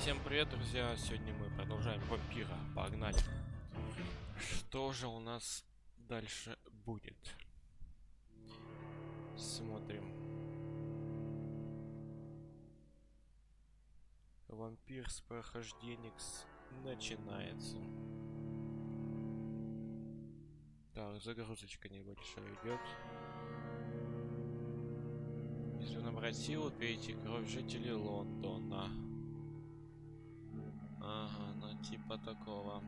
Всем привет, друзья! Сегодня мы продолжаем Вампира. Погнали! Что же у нас дальше будет? Смотрим. Вампир с прохождения начинается. Так, загрузочка небольшая идет. Если набрать силу, перейти кровь жителей Лондона. Ага, ну типа такого.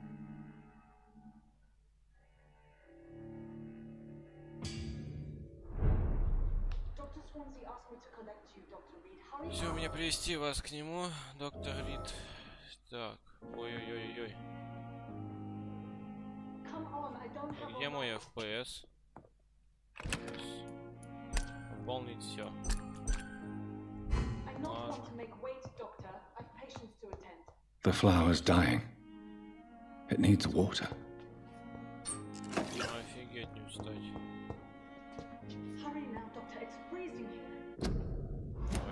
Все, мне привести вас к нему, доктор Рид. Так, ой-ой-ой-ой. Где мой FPS? Выполнить все. The flower's dying. It needs water. Офигеть, не устать. Ой,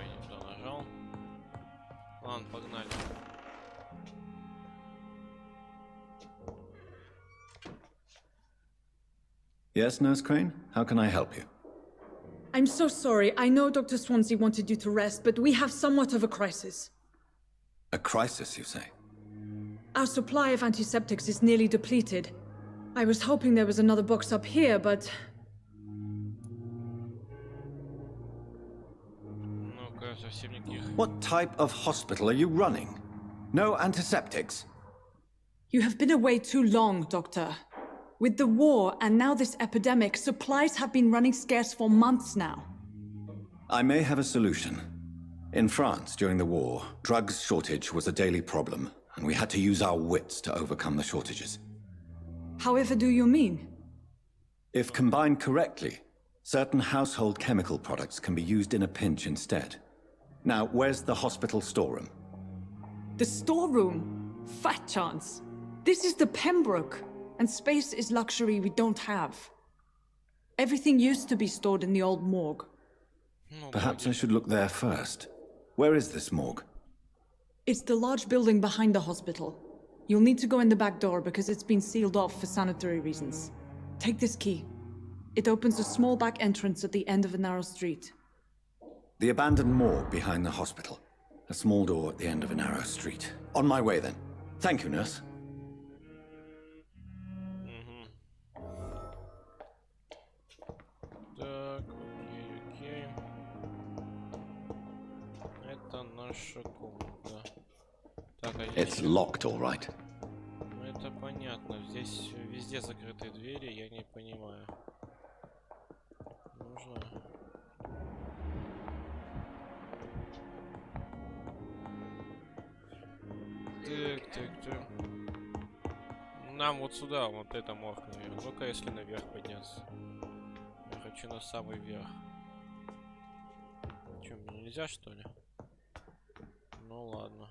не туда нажал. Ладно, погнали. Yes, Nurse Crane? How can I help you? I'm so sorry. I know Dr. Swansea wanted you to rest, but we have somewhat of a crisis. A crisis, you say? Our supply of antiseptics is nearly depleted. I was hoping there was another box up here, but... Ну-ка, совсем никаких. What type of hospital are you running? No antiseptics? You have been away too long, Doctor. With the war and now this epidemic, supplies have been running scarce for months now. I may have a solution. In France, during the war, drugs shortage was a daily problem, and we had to use our wits to overcome the shortages. However do you mean? If combined correctly, certain household chemical products can be used in a pinch instead. Now, where's the hospital storeroom? The storeroom? Fat chance. This is the Pembroke, and space is luxury we don't have. Everything used to be stored in the old morgue. Perhaps I should look there first. Where is this morgue? It's the large building behind the hospital. You'll need to go in the back door because it's been sealed off for sanitary reasons. Take this key. It opens a small back entrance at the end of a narrow street. The abandoned morgue behind the hospital. A small door at the end of a narrow street. On my way then. Thank you, nurse. Так, окей. Это наша комната. Так, а здесь... It's locked, all right. Ну, это понятно. Здесь везде закрытые двери, я не понимаю. Нужно... Так. Нам вот сюда, вот это морг, наверное. Ну-ка, если наверх подняться. Я хочу на самый верх. Че, мне нельзя, что ли? Ну ладно.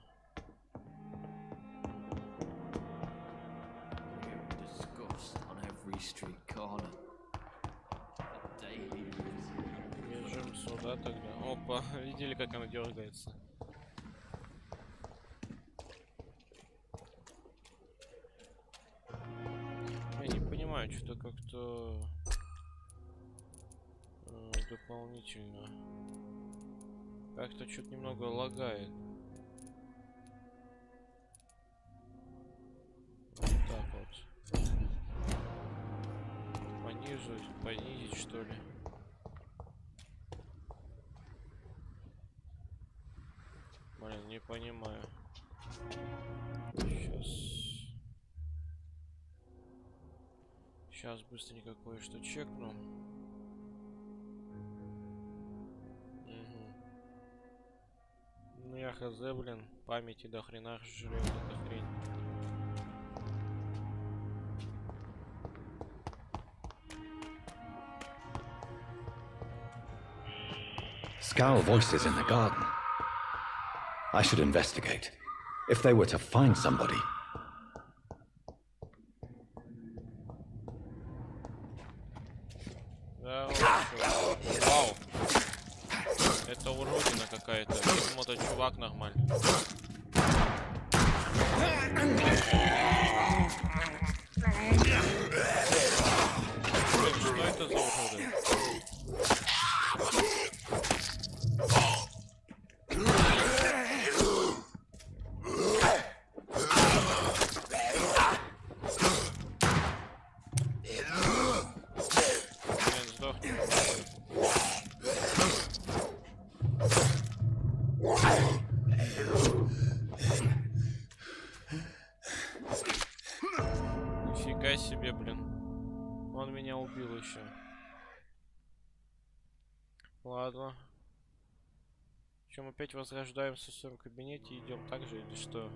Бежим сюда тогда. Опа, видели, как она дергается? Я не понимаю, что-то как-то дополнительно. Как-то что-то немного лагает. Вот так вот. Понизить что ли? Блин, не понимаю. Сейчас быстренько кое-что чекну. Ну я хз, блин, памяти до хрена жрет эта хрень. Scowl voices in the garden. I should investigate. If they were to find somebody. Да, вау. Это уродина какая-то. Почему-то чувак нормальный. себе, блин. Он меня убил еще. Ладно. Чем опять возрождаемся в своем кабинете и идем так же или что?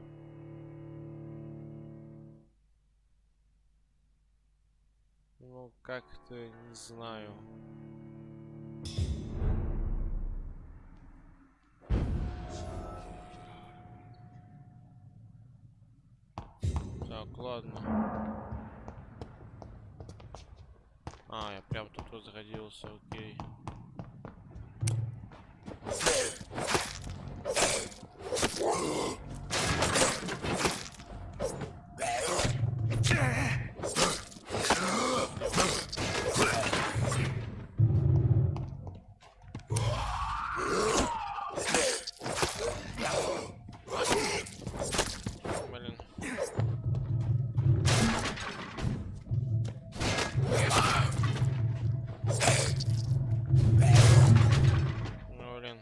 Ну, как-то не знаю. Так, ладно. А, я прям тут возродился, окей. Блин. Ну, блин.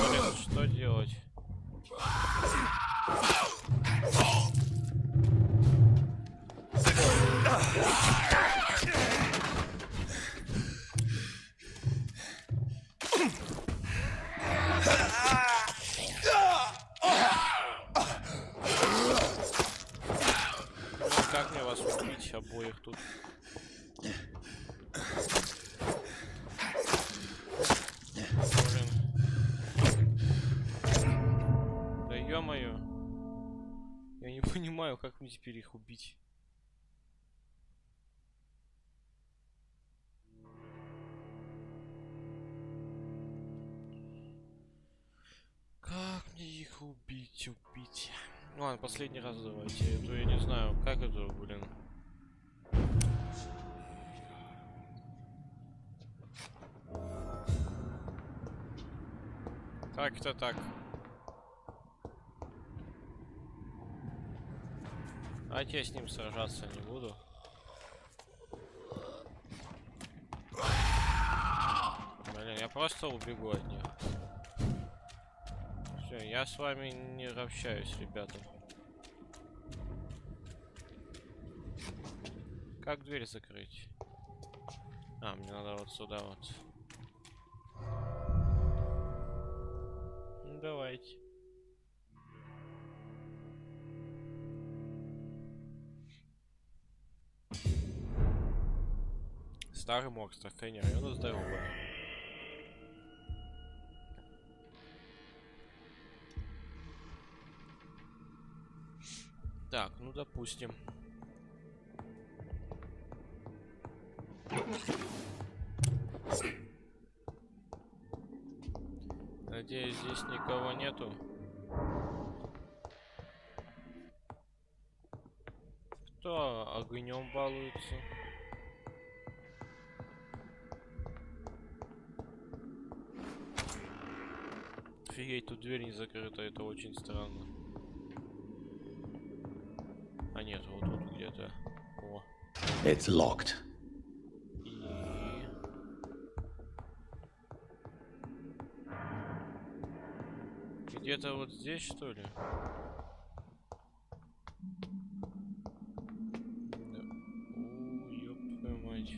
Блин, что делать? Как мне вас убить обоих тут? Блин. Да ё-моё. Я не понимаю, как мне теперь их убить. Как мне их убить? Ну ладно, последний раз давайте. Это я не знаю, как это, блин. Так-то так. А я с ним сражаться не буду. Блин, я просто убегу от них. Все, я с вами не общаюсь, ребята. Как дверь закрыть? А, мне надо вот сюда вот. Ну, давайте. Старый монстр, тренер, он здоровый. Так, ну допустим. Надеюсь, здесь никого нету. Кто огнем балуется? Офигеть, тут дверь не закрыта, это очень странно. А нет, вот тут где-то. О. It's locked. И где-то вот здесь, что ли? Да. О, ёб твою мать.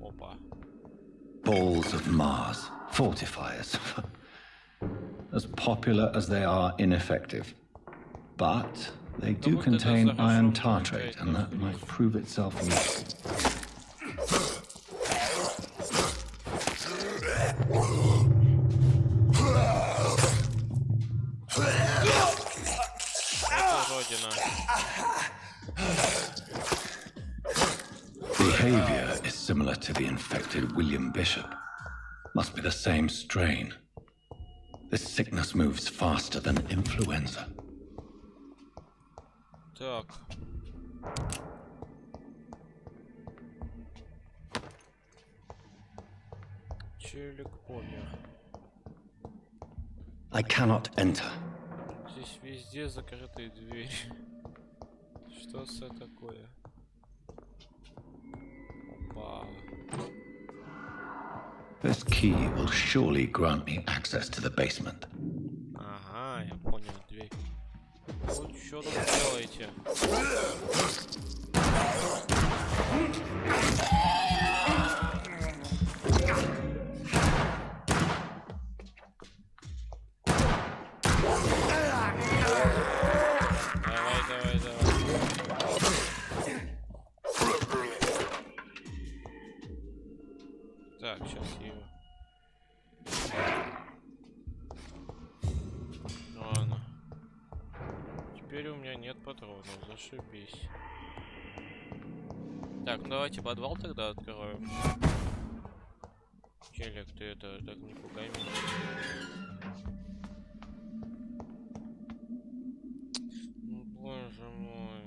Опа. Balls of Mars. Fortifiers. As popular as they are ineffective. But they do contain iron tartrate, and that might prove itself useful. Behavior is similar to the infected William Bishop. Must be the same strain. This sickness moves faster than influenza. Так. Челик помер. I cannot enter. Здесь везде закрытые двери. Что это такое? Опа. This key will surely grant me access to the basement. Что тут делаете? Давай. Так, сейчас я его. Ладно. Теперь у меня нет патронов, зашибись. Так, ну давайте подвал тогда откроем. Челик, ты это так не пугай меня. Боже мой.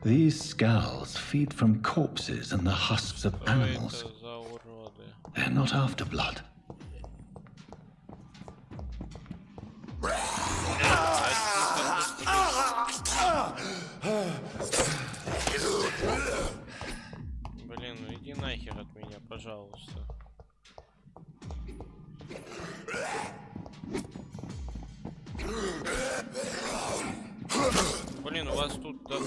These skulls feed from corpses and the husks of Что animals. это за уроды? They're not after blood. Блин, ну иди нахер от меня, пожалуйста. Блин, у вас тут давно.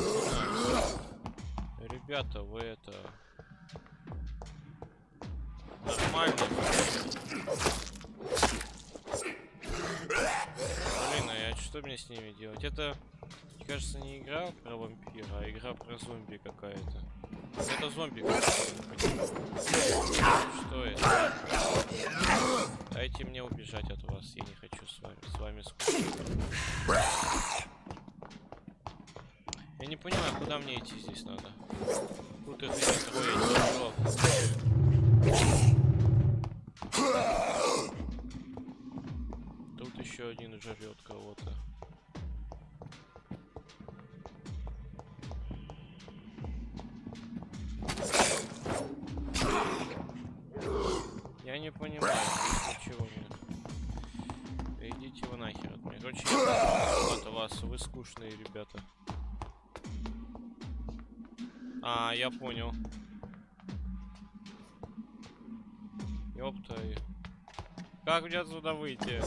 Ребята, вы это... Нормально. Блин, а что мне с ними делать? Это, мне кажется, не игра про вампира, а игра про зомби какая-то. Это зомби какая-то. Что это? Дайте мне убежать от вас, я не хочу с вами скучать. Я не понимаю, куда мне идти здесь надо. Тут их трое. Тут еще один жрет кого-то. Я не понимаю, ничего нет. Да идите вы нахер от меня. Короче, вот у вас, вы скучные ребята. А, я понял. Ёпта. Как мне отсюда выйти?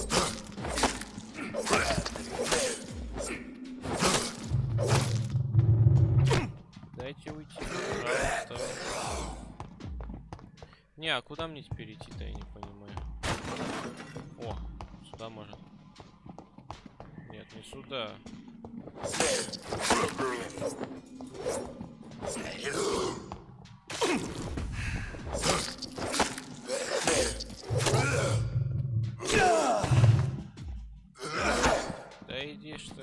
Дайте уйти, пожалуйста. Не, а куда мне теперь идти-то, я не понимаю. О, сюда можно. Нет, не сюда. Да иди, что ли.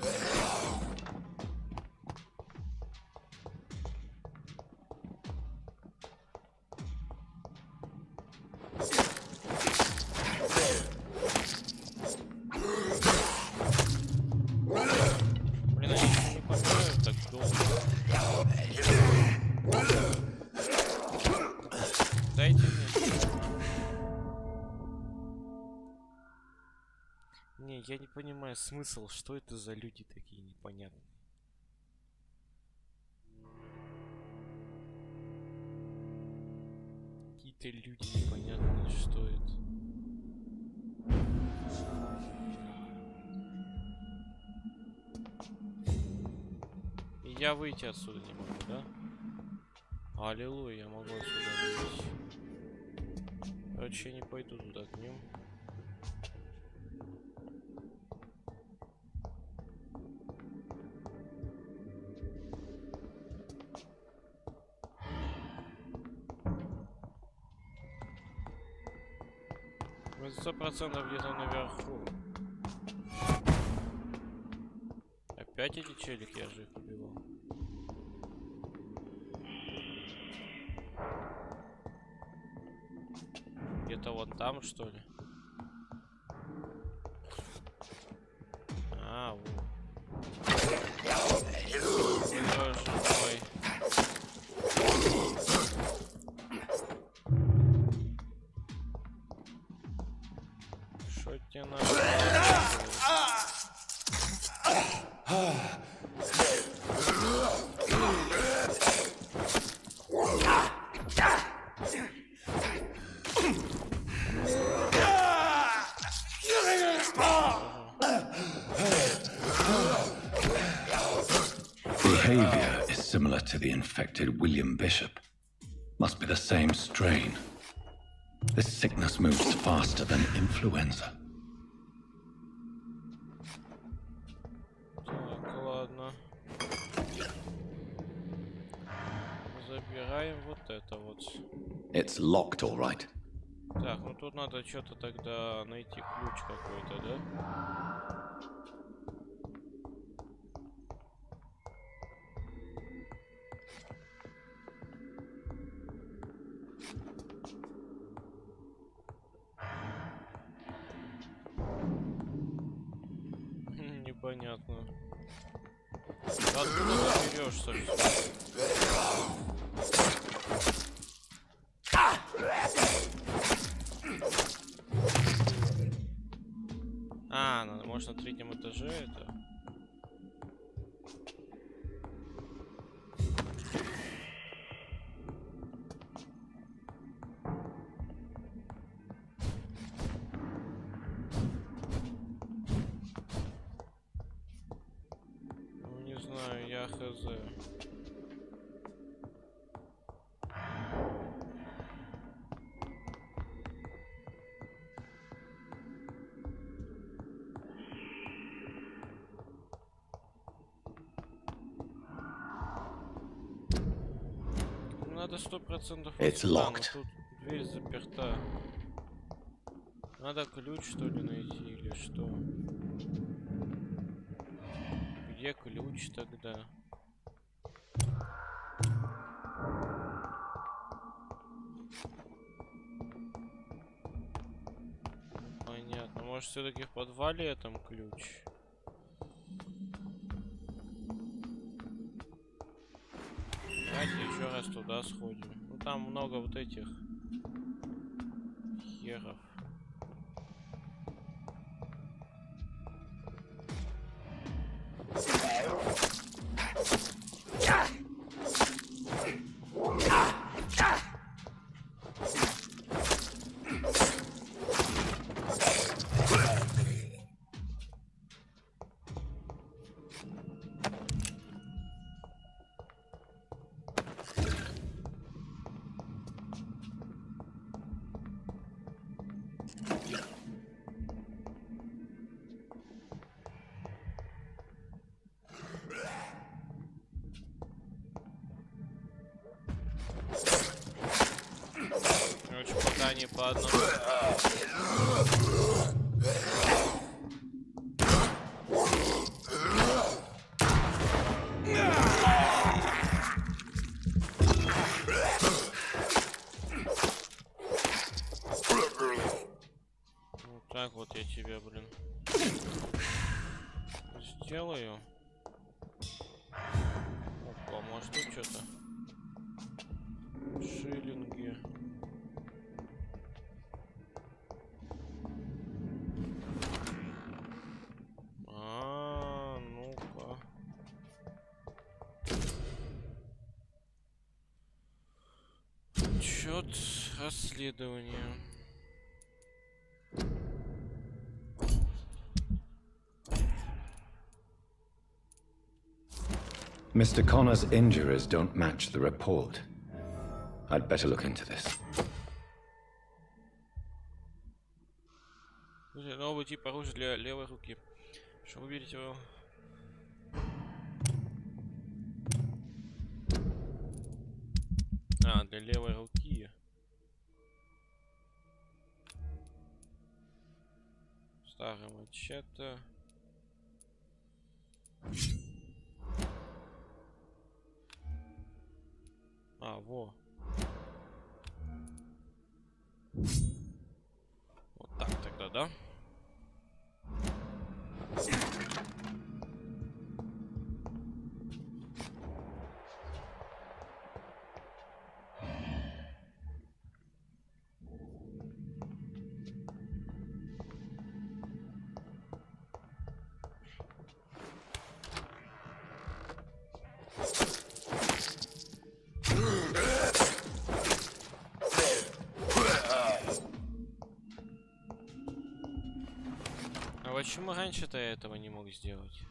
Блин, они не помирают так долго. Дайте мне. Не, я не понимаю смысл, что это за люди такие непонятные. Какие-то люди непонятные, что это. И я выйти отсюда не могу, да? Аллилуйя, я могу отсюда выйти. Короче, я не пойду туда к ним. Вы 100% где-то наверху. Опять эти челики, я же их убивал. Где-то вон там, что ли? А, вот. Боже мой. Что тебе надо? the infected William Bishop. Must be the same strain. This sickness moves faster than influenza. Так, ладно. Забираем вот это вот. It's locked, all right. Так, ну тут надо что-то тогда найти ключ какой-то, да? Непонятно. Откуда ты берешь, собственно? А, ну, может, на третьем этаже это? Ну, не знаю, я хз. Надо 100%. It's locked. Тут дверь заперта. Надо ключ, что ли, найти или что? Где ключ тогда? Понятно. Может, все-таки в подвале там ключ? Давайте еще раз туда сходим. Ну там много вот этих херов. Короче, пока не по одному. Вот так вот я тебя, блин, сделаю. Опа, может тут что-то? Шиллинги. Ну-ка. Отчет расследования. Mr. Connor's injuries don't match the report. I'd better look into this. Новый тип оружия для левой руки. Чтобы увидеть его. А, для левой руки. Старый мачете. А, во. Вот так тогда, да? А почему раньше-то я этого не мог сделать?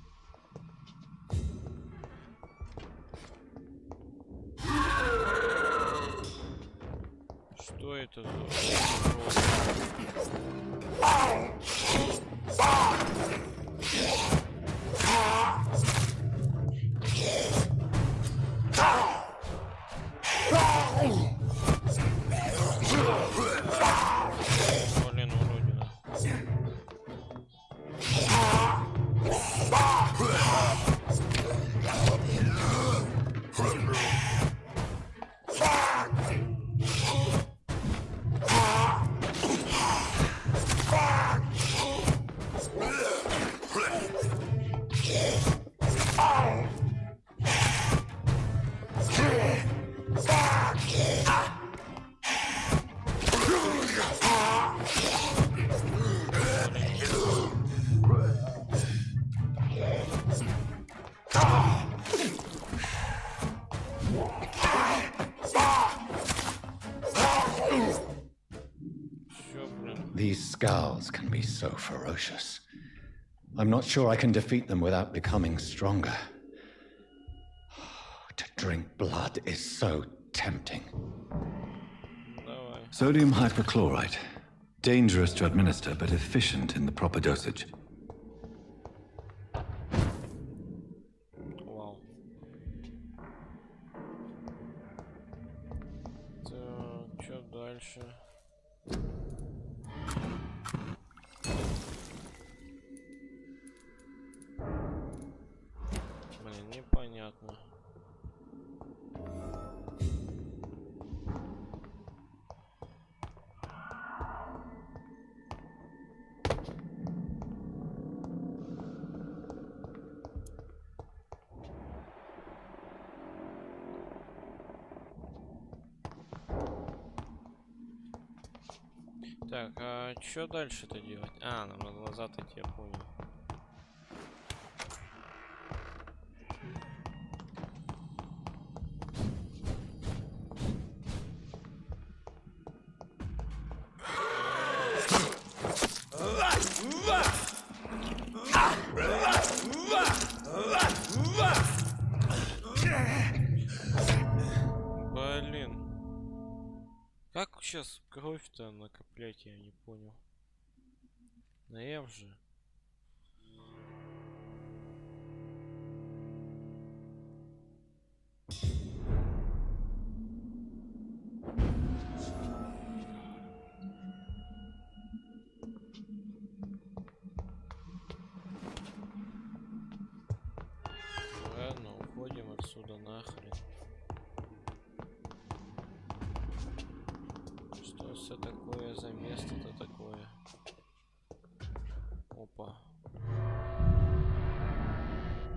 это за... Блин, уродина. These scowls can be so ferocious. I'm not sure I can defeat them without becoming stronger. To drink blood is so tempting. Sodium hypochlorite. Dangerous to administer, but efficient in the proper dosage. Вау. Так, что дальше? Блин, непонятно. Так, а что дальше-то делать? А, нам надо назад идти, я понял. Блин. Как сейчас кровь-то накоплять, я не понял. На F же. Ладно, уходим отсюда нахрен. Что все такое за место-то такое? Опа.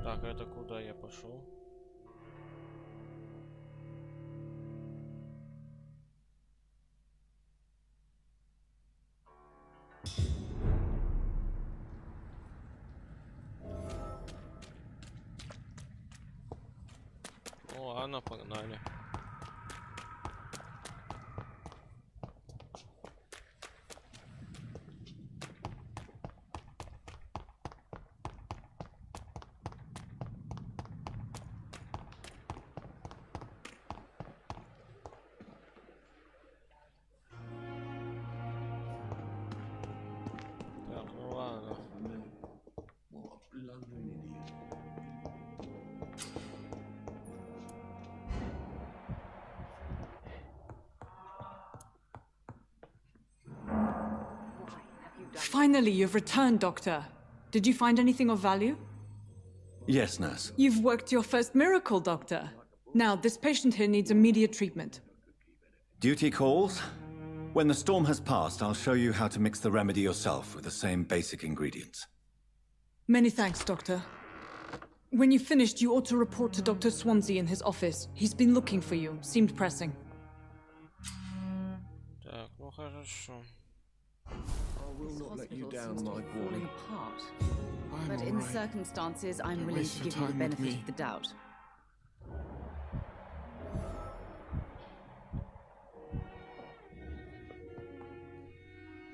Так, это куда я пошел? Ну ладно, погнали. Так, ну ладно. Finally, you've returned, Doctor. Did you find anything of value? Yes, nurse. You've worked your first miracle, Doctor. Now, this patient here needs immediate treatment. Duty calls. When the storm has passed, I'll show you how to mix the remedy yourself with the same basic ingredients. Many thanks, Doctor. When you've finished, you ought to report to Dr. Swansea in his office. He's been looking for you. Seemed pressing. Так, ну хорошо. I will not let you down, my boy. Apart. I'm But in the alright. circumstances, I'm You willing waste to your give you the time with benefit me. of the doubt.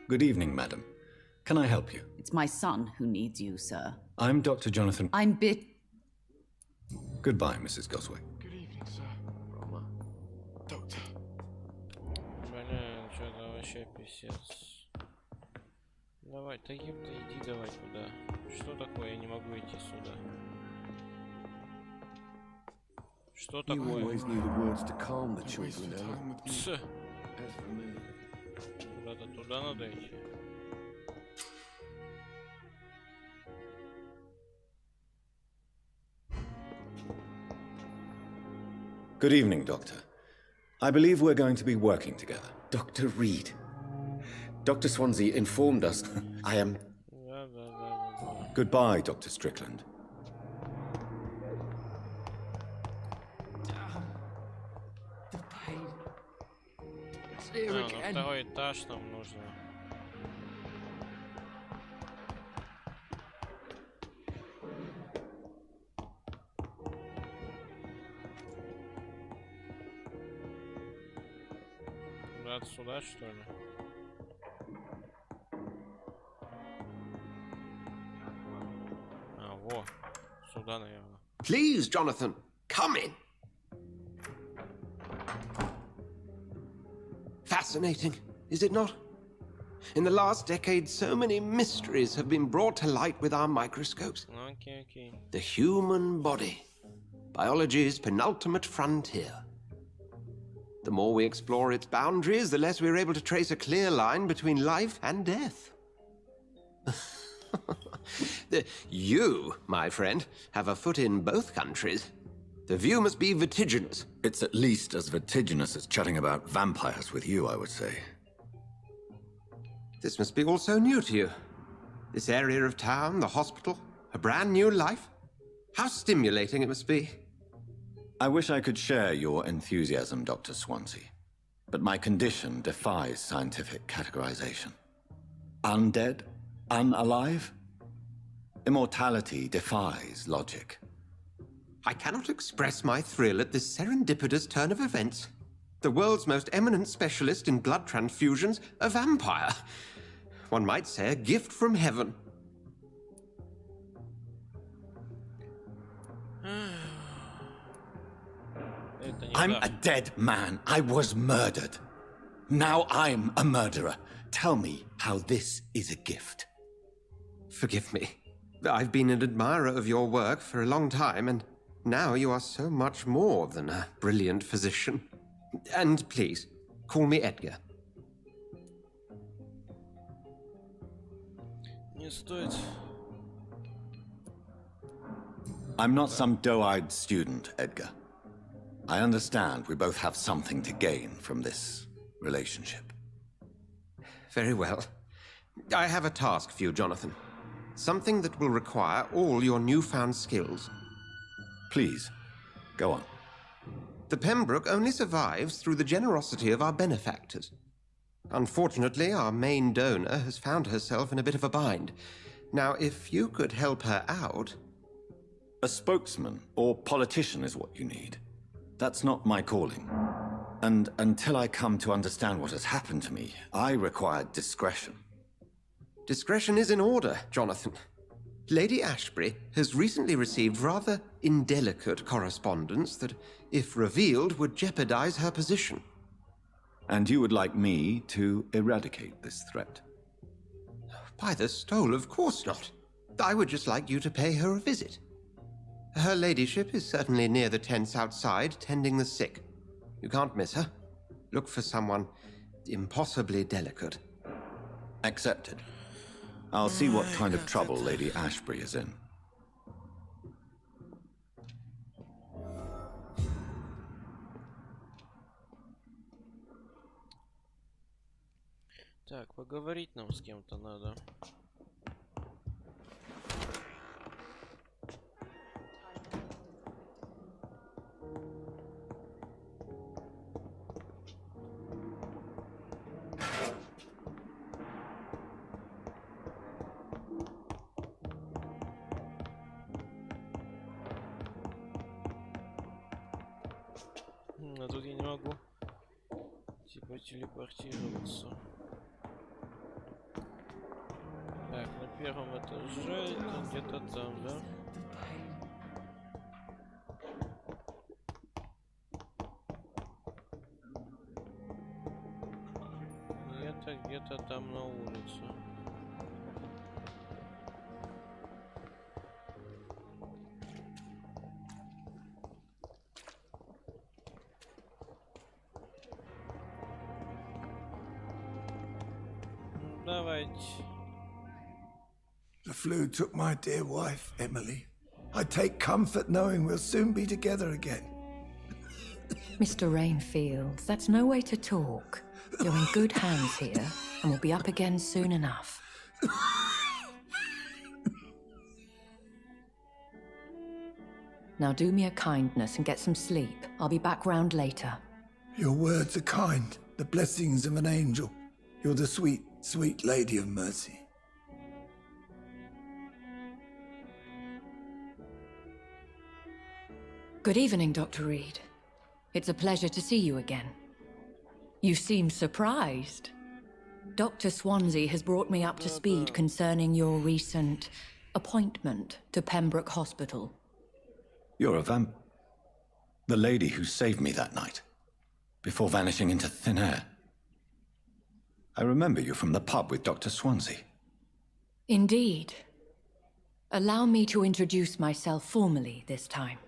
Good evening, madam. Can I help you? It's my son who needs you, sir. I'm Dr. Jonathan. I'm bit. Goodbye, Mrs. Goswick. Good evening, sir. Roma. Doctor. Блин, что вообще писец. Давай, да ёпта, иди давай туда. Что такое? Я не могу идти сюда. Что You такое? always knew the words to calm the children, Ella. Тс, As for me, куда-то туда надо идти. Good evening, Doctor. I believe we're going to be working together. Dr. Reed. Dr. Swansea informed us I am... Да. Goodbye, Dr. Strickland. На второй этаж нам нужно. Куда-то сюда, что ли? А, во. Сюда, наверное. Please, Jonathan, come in. Fascinating, is it not? In the last decade, so many mysteries have been brought to light with our microscopes. Окей. The human body, biology's penultimate frontier. The more we explore its boundaries, the less we're able to trace a clear line between life and death. You, my friend, have a foot in both countries. The view must be vertiginous. It's at least as vertiginous as chatting about vampires with you, I would say. This must be all so new to you. This area of town, the hospital, a brand new life. How stimulating it must be. I wish I could share your enthusiasm, Dr. Swansea, but my condition defies scientific categorization. Undead? Unalive? Immortality defies logic. I cannot express my thrill at this serendipitous turn of events. The world's most eminent specialist in blood transfusions, a vampire. One might say a gift from heaven. I'm a dead man. I was murdered. Now I'm a murderer. Tell me how this is a gift. Forgive me. I've been an admirer of your work for a long time, and now you are so much more than a brilliant physician. And please, call me Edgar. Не стоит. I'm not some doe-eyed student, Edgar. I understand we both have something to gain from this relationship. Very well. I have a task for you, Jonathan. Something that will require all your newfound skills. Please, go on. The Pembroke only survives through the generosity of our benefactors. Unfortunately, our main donor has found herself in a bit of a bind. Now, if you could help her out... A spokesman or politician is what you need. That's not my calling. And until I come to understand what has happened to me, I require discretion. Discretion is in order, Jonathan. Lady Ashbury has recently received rather indelicate correspondence that, if revealed, would jeopardize her position. And you would like me to eradicate this threat? By the stole, of course not. I would just like you to pay her a visit. Her ladyship is certainly near the tents outside, tending the sick. You can't miss her. Look for someone impossibly delicate. Accepted. I'll see what kind of trouble Lady Ashbury is in. Так, поговорить нам с кем-то надо. А тут я не могу типа телепортироваться. Так, на первом этаже это где-то там, да? Нет. Это где-то там на улице. Давайте. The flu took my dear wife, Emily. I take comfort knowing we'll soon be together again. Mr. Rainfield, that's no way to talk. You're in good hands here, and we'll be up again soon enough. Now do me a kindness and get some sleep. I'll be back round later. Your words are kind, the blessings of an angel. You're the sweet, sweet lady of mercy. Good evening, Dr. Reed. It's a pleasure to see you again. You seem surprised. Dr. Swansea has brought me up to speed concerning your recent appointment to Pembroke Hospital. You're a the lady who saved me that night, before vanishing into thin air. I remember you from the pub with Dr. Swansea. Indeed. Allow me to introduce myself formally this time.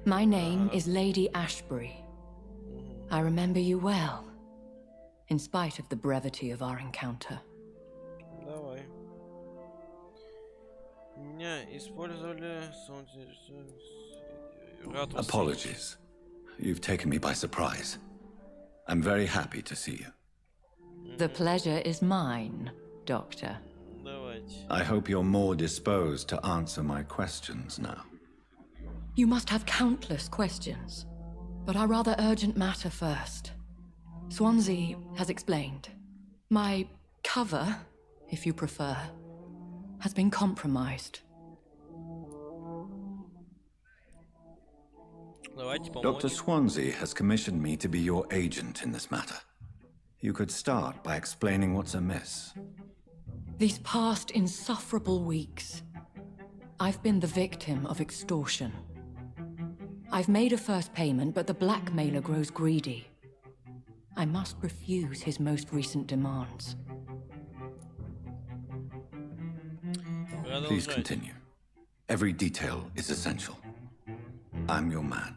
My name is Lady Ashbury. I remember you well, in spite of the brevity of our encounter. Давай. Меня использовали. Apologies. You've taken me by surprise. I'm very happy to see you. The pleasure is mine, Doctor. Давайте. I hope you're more disposed to answer my questions now. You must have countless questions, but our rather urgent matter first. Swansea has explained. My cover, if you prefer, has been compromised. Давайте Dr. поможем. Swansea has commissioned me to be your agent in this matter. You could start by explaining what's amiss. These past insufferable weeks, I've been the victim of extortion. I've made a first payment, but the blackmailer grows greedy. I must refuse his most recent demands. Please continue. Every detail is essential. I'm your man.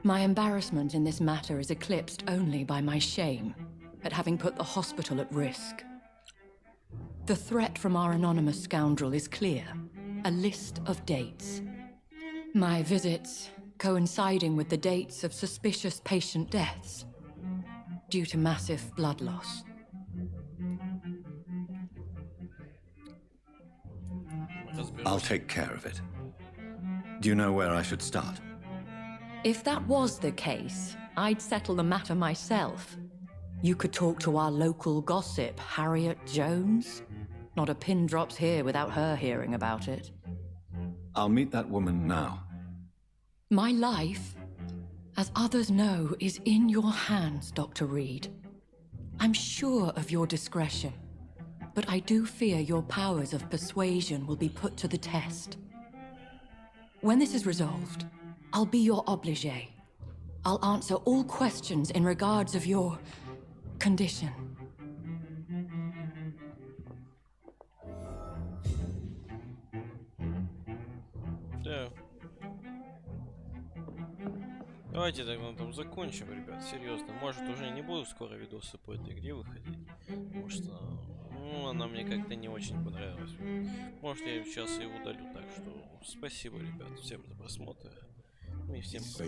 My embarrassment in this matter is eclipsed only by my shame at having put the hospital at risk. The threat from our anonymous scoundrel is clear. A list of dates. My visits coinciding with the dates of suspicious patient deaths due to massive blood loss. I'll take care of it. Do you know where I should start? If that was the case, I'd settle the matter myself. You could talk to our local gossip, Harriet Jones. Not a pin drops here without her hearing about it. I'll meet that woman now. My life, as others know, is in your hands, Dr. Reed. I'm sure of your discretion, but I do fear your powers of persuasion will be put to the test. When this is resolved, I'll be your obligé. I'll answer all questions in regards of your condition. Да. Давайте тогда на этом закончим, ребят. Серьезно. Может, уже не буду скоро видосы по этой игре выходить. Потому что, ну, она мне как-то не очень понравилась. Может, я сейчас ее удалю. Так что спасибо, ребят, всем за просмотр. Ну и всем пока.